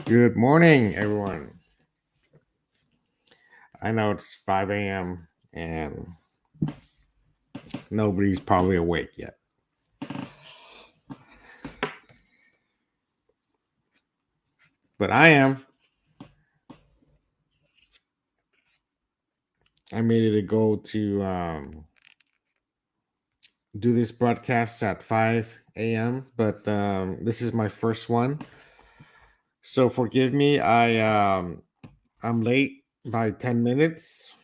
Good morning, everyone. I know it's 5 a.m. and nobody's probably awake yet. But I am. I made it a goal to do this broadcast at 5 a.m., but this is my first one. So forgive me. I'm late by 10 minutes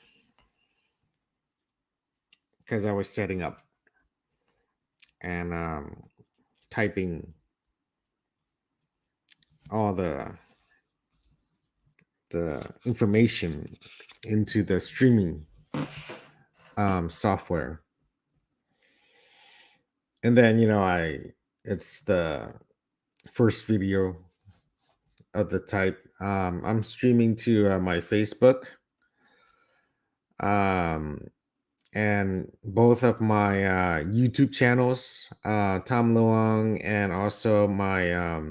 because I was setting up and typing all the information into the streaming software. And then it's the first video of the type. I'm streaming to my Facebook, um, and both of my YouTube channels, Tom Luong, and also my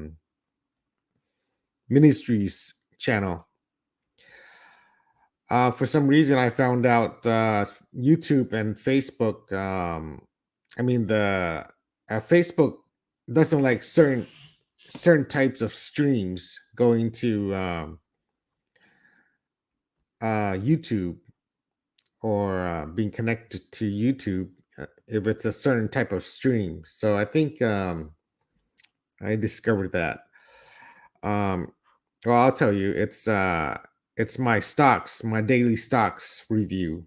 ministries channel. For some reason, I found out YouTube and Facebook. The Facebook doesn't like certain types of streams going to YouTube or being connected to YouTube if it's a certain type of stream. So I think I discovered that. Um, well, I'll tell you, it's my stocks, my daily stocks review.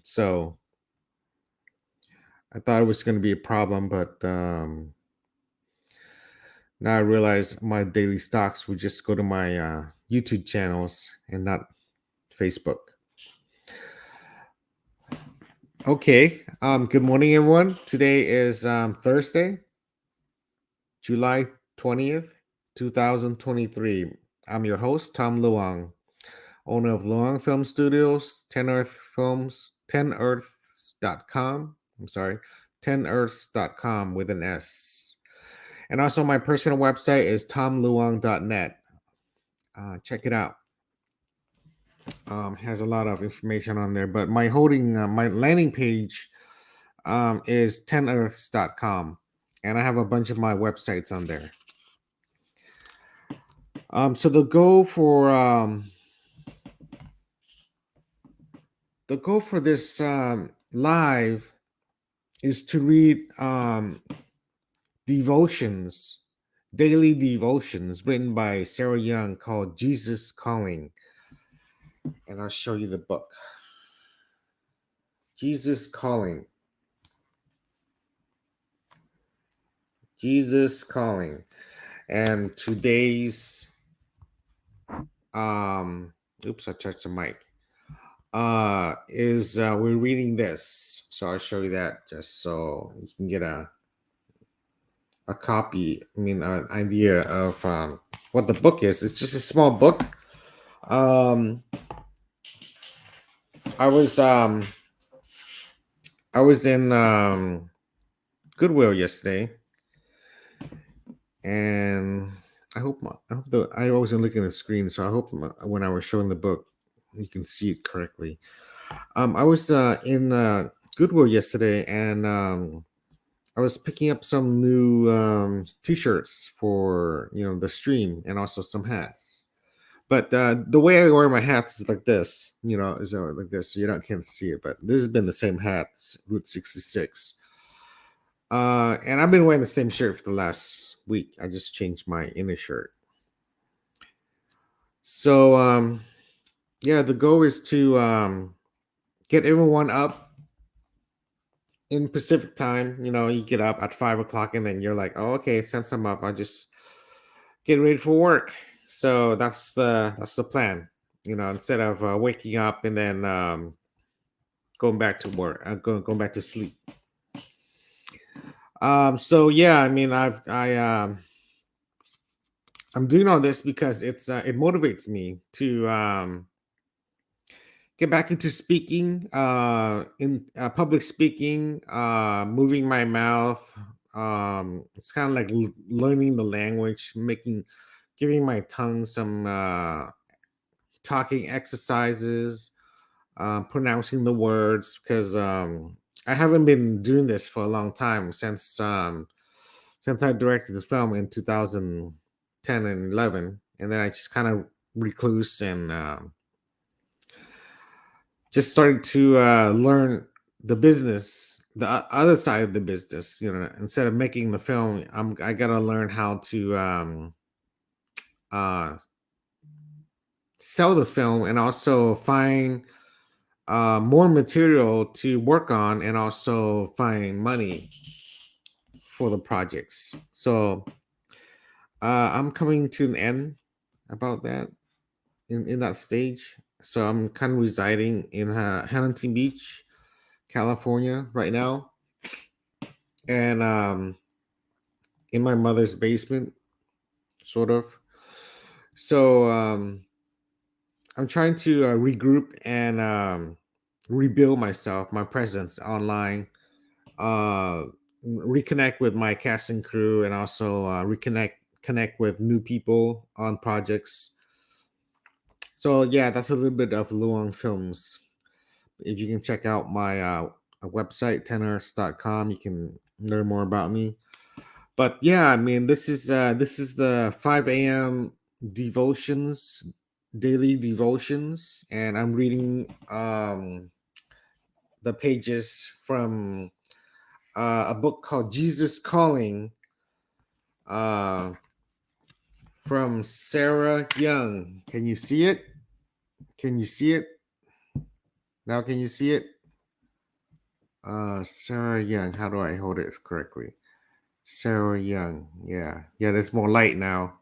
So I thought it was going to be a problem, but now I realize my daily stocks would just go to my YouTube channels and not Facebook. Okay. Good morning, everyone. Today is Thursday, July 20th, 2023. I'm your host, Tom Luong, owner of Luong Film Studios, 10 Earth Films, 10earths.com. I'm sorry, 10earths.com with an S. And also, my personal website is tomluong.net. Check it out. Has a lot of information on there, but my landing page is 10earths.com, and I have a bunch of my websites on there. So the goal for this live is to read devotions, daily devotions written by Sarah Young called Jesus Calling. And I'll show you the book. Jesus Calling. Jesus Calling. And today's oops, I touched the mic. Is we're reading this. So I'll show you that just so you can get a copy, an idea of what the book is. It's just a small book. I was in Goodwill yesterday, and I wasn't looking at the screen, so I hope when I was showing the book, you can see it correctly. I was in Goodwill yesterday, and I was picking up some new T-shirts for the stream, and also some hats. But the way I wear my hats is like this, is like this. So you can't see it, but this has been the same hat, Route 66. And I've been wearing the same shirt for the last week. I just changed my inner shirt. So yeah, the goal is to get everyone up in Pacific time. You get up at 5 o'clock, and then you're like, oh, okay, since I'm up, I just get ready for work. So that's the plan. Instead of waking up and then going back to work, going back to sleep. So yeah, I'm doing all this because it motivates me to get back into speaking, in public speaking, moving my mouth. It's kind of like learning the language, giving my tongue some talking exercises, pronouncing the words, because I haven't been doing this for a long time since I directed this film in 2010 and 11, and then I just kind of recluse and just started to learn the business, the other side of the business. Instead of making the film, I gotta learn how to uh, sell the film and also find more material to work on and also find money for the projects. So I'm coming to an end about that in that stage. So I'm kind of residing in Huntington Beach, California right now, and in my mother's basement, sort of. So I'm trying to regroup and rebuild myself, my presence online, uh, reconnect with my cast and crew, and also connect with new people on projects. So yeah, that's a little bit of Luong Films. If you can check out my website, tenors.com, you can learn more about me. But yeah, I mean, this is the 5 a.m. devotions, daily devotions, and I'm reading the pages from a book called Jesus Calling, uh, from Sarah Young. Can you see it? Can you see it now? Can you see it? Sarah Young. How do I hold it correctly? Sarah Young. Yeah, yeah. There's more light now,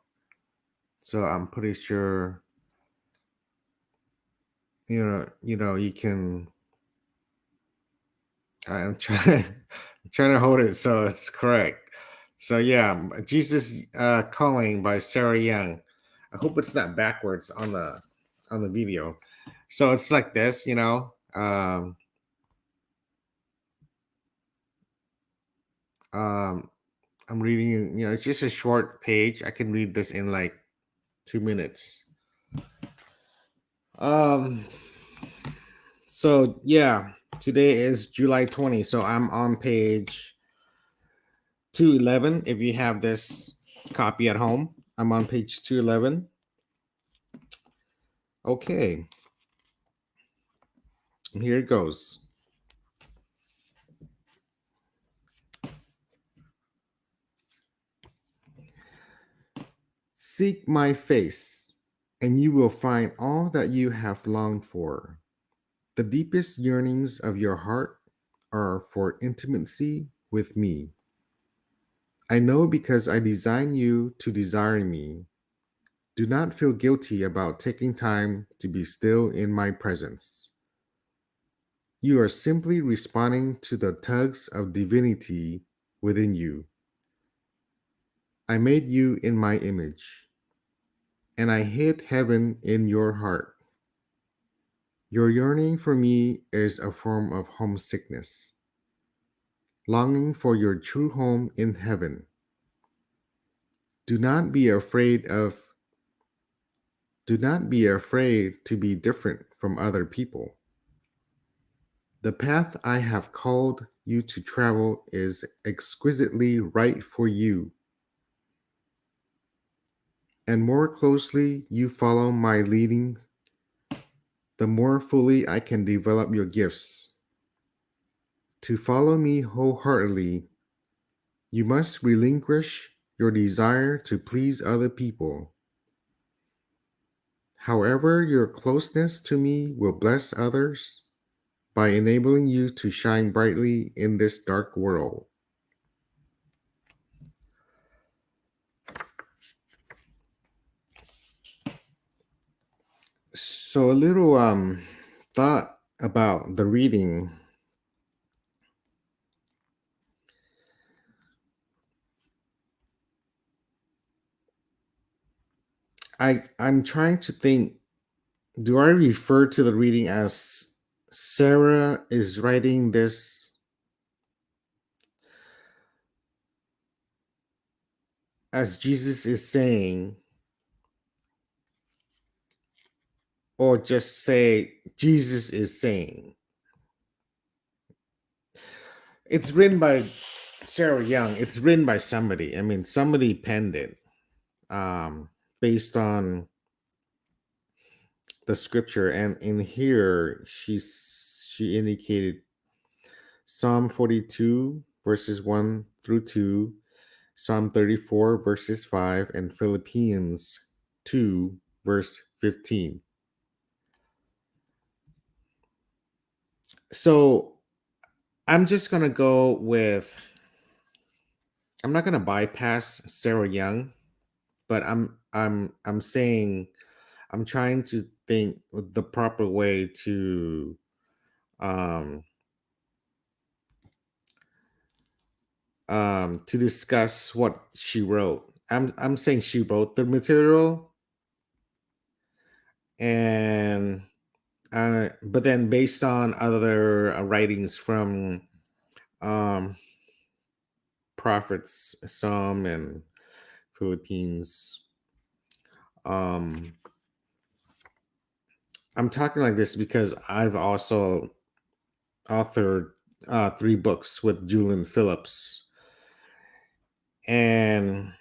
so I'm pretty sure you can. I'm trying I'm trying to hold it so it's correct. So yeah, Jesus Calling by Sarah Young. I hope it's not backwards on the video. So it's like this. Um I'm reading, it's just a short page. I can read this in like 2 minutes. Um so yeah, today is July 20. So I'm on page 211. If you have this copy at home, I'm on page 211. Okay, here it goes. Seek my face, and you will find all that you have longed for. The deepest yearnings of your heart are for intimacy with me. I know because I designed you to desire me. Do not feel guilty about taking time to be still in my presence. You are simply responding to the tugs of divinity within you. I made you in my image, and I hid heaven in your heart. Your yearning for me is a form of homesickness, longing for your true home in heaven. Do not be afraid of do not be afraid to be different from other people. The path I have called you to travel is exquisitely right for you, and more closely you follow my leading, the more fully I can develop your gifts. To follow me wholeheartedly, you must relinquish your desire to please other people. However, your closeness to me will bless others by enabling you to shine brightly in this dark world. So a little thought about the reading. I'm trying to think, do I refer to the reading as Sarah is writing this as Jesus is saying, or just say Jesus is saying. It's written by Sarah Young. It's written by somebody. I mean, somebody penned it, um, based on the scripture. And in here, she indicated Psalm 42 verses 1 through 2, Psalm 34 verses 5, and Philippians 2 verse 15. So I'm just gonna go with, I'm not gonna bypass Sarah Young, but I'm saying I'm trying to think the proper way um to discuss what she wrote. I'm saying she wrote the material, and but then based on other writings from um prophets, some and Philippines. um I'm talking like this because I've also authored 3 books with Julian Phillips. And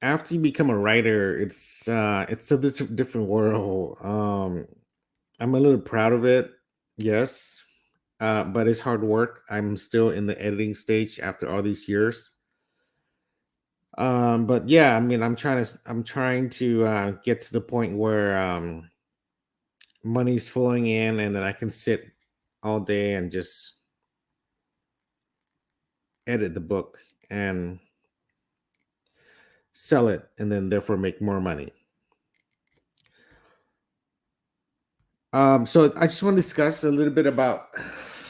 after you become a writer, it's a different world. I'm a little proud of it, yes, but it's hard work. I'm still in the editing stage after all these years. But yeah, I mean, I'm trying to get to the point where money's flowing in, and then I can sit all day and just edit the book and sell it, and then therefore make more money. So I just want to discuss a little bit about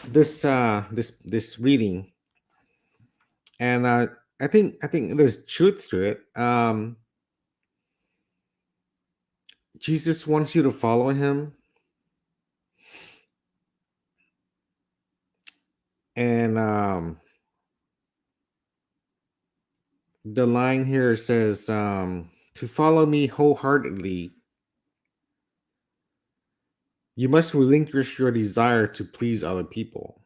this reading, and I think there's truth to it. Jesus wants you to follow him, and the line here says, "To follow me wholeheartedly, you must relinquish your desire to please other people."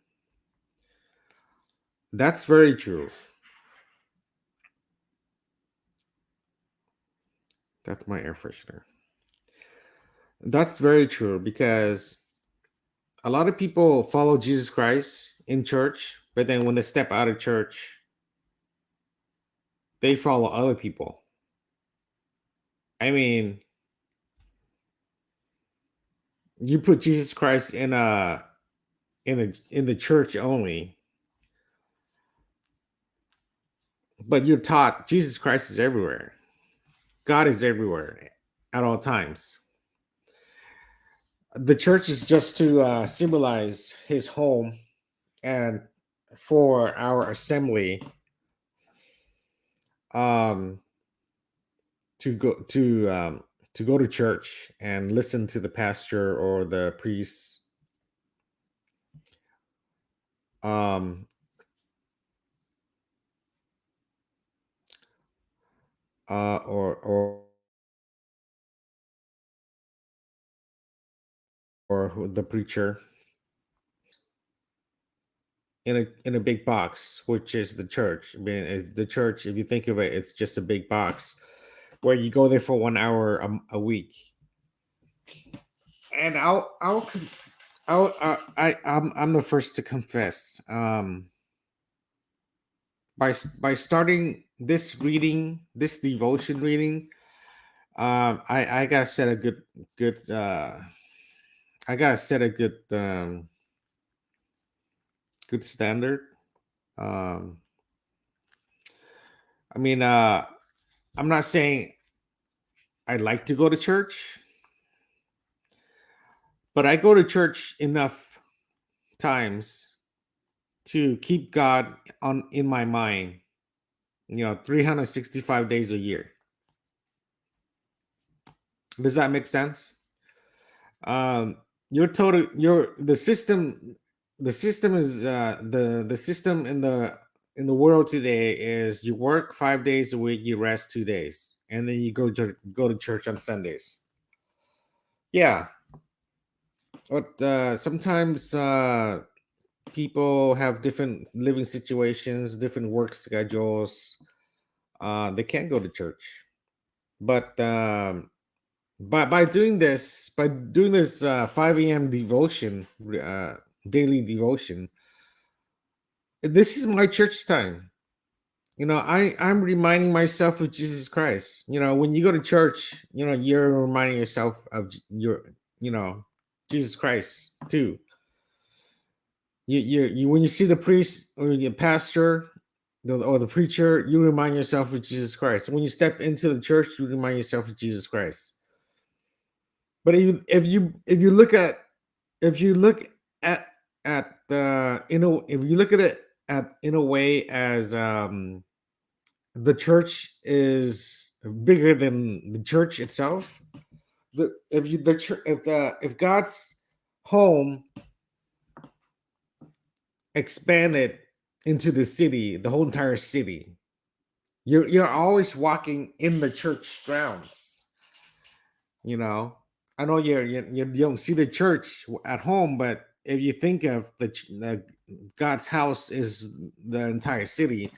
That's very true. That's my air freshener. That's very true because a lot of people follow Jesus Christ in church, but then when they step out of church, they follow other people. I mean, you put Jesus Christ in the church only, but you're taught Jesus Christ is everywhere. God is everywhere at all times. The church is just to symbolize his home, and for our assembly, um to go to church and listen to the pastor or the priest, um or the preacher in a big box, which is the church. I mean, the church, if you think of it, it's just a big box where you go there for 1 hour a week. And I'm the first to confess. By starting this devotion reading, I gotta set a good I gotta set a good standard. Um, I mean, I'm not saying I like to go to church, but I go to church enough times to keep God on in my mind. 365 days a year. Does that make sense? Um, your the system is the system in the world today is you work 5 days a week, you rest 2 days, and then you go to church on Sundays. Yeah, But sometimes people have different living situations, different work schedules. They can't go to church. But by doing this 5 a.m. devotion, daily devotion, this is my church time. I'm reminding myself of Jesus Christ. When you go to church, you're reminding yourself of you know, Jesus Christ too. You when you see the priest or the pastor or the preacher, you remind yourself of Jesus Christ. When you step into the church, you remind yourself of Jesus Christ. But if you look at if you look at if you look at it at in a way as the church is bigger than the church itself. The if you the church if God's home expanded into the city, the whole entire city, you're always walking in the church grounds. You know, I know you don't see the church at home, but if you think of the God's house is the entire city,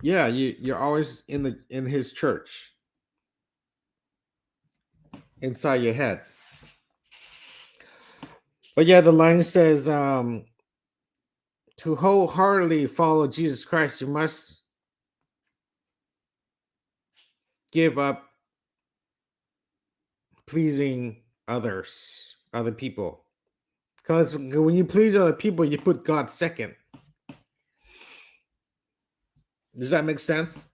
yeah, you're always in His church inside your head. But yeah, the line says, to wholeheartedly follow Jesus Christ, you must give up pleasing other people. Because when you please other people, you put God second. Does that make sense?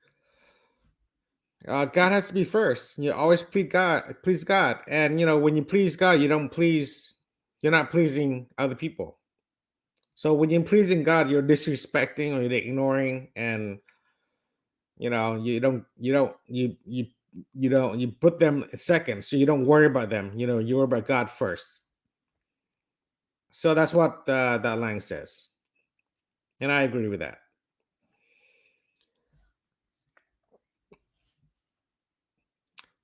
God has to be first. You always please God, and when you please God, you're not pleasing other people. So when you're pleasing God, you're disrespecting or you're ignoring, and you put them second, so you don't worry about them. You worry about God first. So that's what that line says, and I agree with that.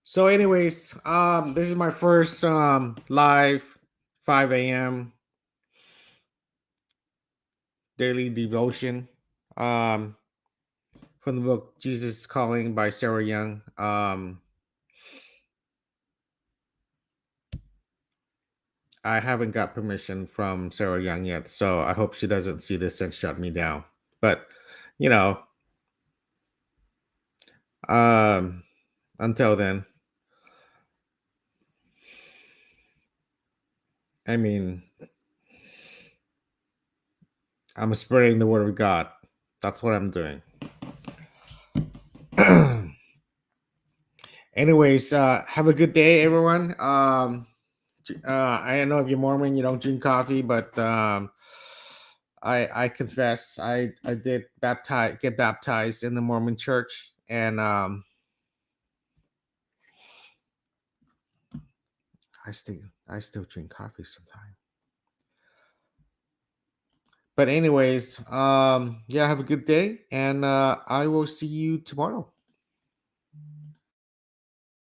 So, anyways, this is my first live 5 a.m. daily devotion um from the book Jesus Calling by Sarah Young. I haven't got permission from Sarah Young yet, so I hope she doesn't see this and shut me down. But you know, um, until then, I mean, I'm spreading the word of God. That's what I'm doing. Anyways, have a good day, everyone. I know if you're Mormon, you don't drink coffee, but I confess I did get baptized in the Mormon Church, and I still I still drink coffee sometimes. But anyways, yeah, have a good day, and I will see you tomorrow.